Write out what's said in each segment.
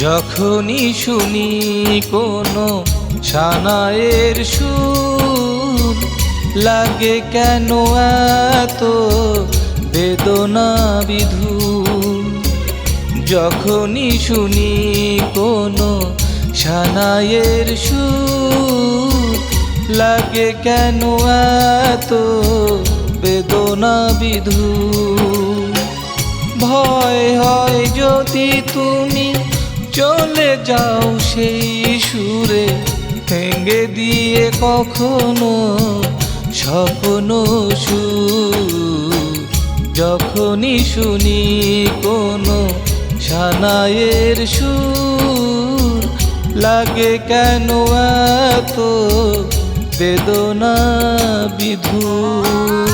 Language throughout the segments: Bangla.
যখনই শুনি কোনো সানায়ের সুর, লাগে কেন এত বেদনা বিধুর। যখনই শুনি কোনো সানায়ের সুর, লাগে কেন এত বেদনা বিধুর। ভয় হয় যদি তুমি চলে যাও সেই সুরে, ভেঙে দিয়ে কখনো স্বপ্ন সুর। যখনই শুনি কোনো সানায়ের সুর, লাগে কেন এত বেদনা বিধুর।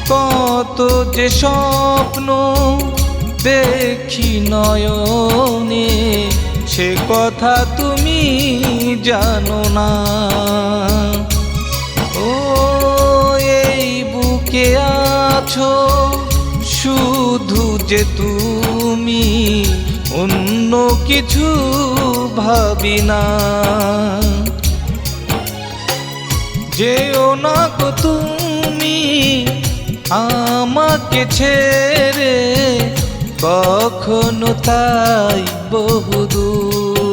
কত যে স্বপ্ন দেখি নয়নে, সে কথা তুমি জানো না। ও এই বুকে আছো শুধু যে তুমি, অন্য কিছু ভাবি না। যেও না গো তুমি আমাকে ছেড়ে কখনো, তাই বহুদূর।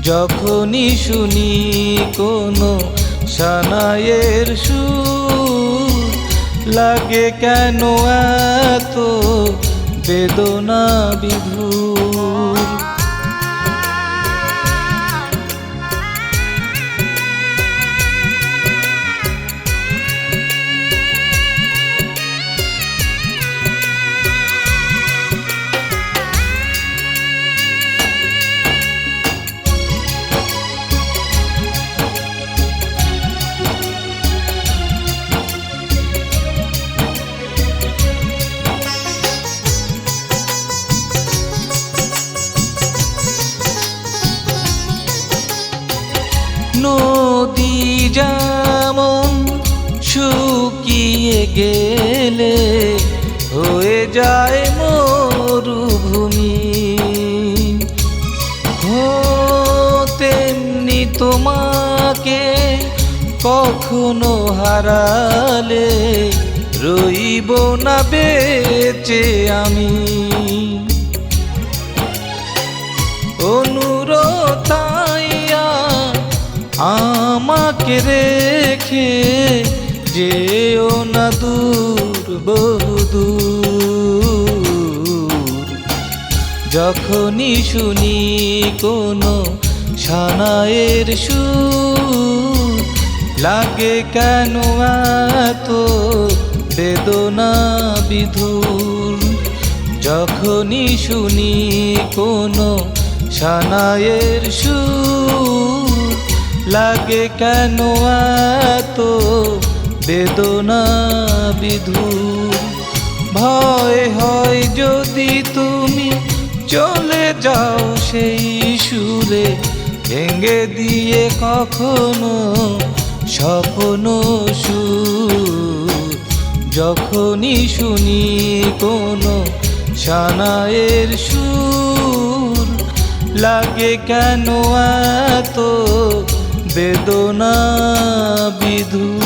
যখনই শুনি কোনো সানায়ের সুর, লাগে কেন এত বেদনা বিধুর। নদী যেমন শুকিয়ে গেলে হয়ে যায় মরুভূমি, তেমনি তোমাকে কখনো হারালে রইব না বেঁচে আমি। অনুরোধ আমাকে রেখে যেও না দূর বহুদূর। যখনই শুনি কোনো সানায়ের সুর, লাগে কেন এত বেদনা বিধুর। যখনই শুনি কোনো সানায়ের সুর, লাগে কেন এত বেদনা বিধুর। ভয় হয় যদি তুমি চলে যাও সেই সুরে, ভেঙে দিয়ে কখনো স্বপ্ন সুর। যখনই শুনি কোনো সানায়ের সুর, লাগে কেন এত বেদনা বিধুর।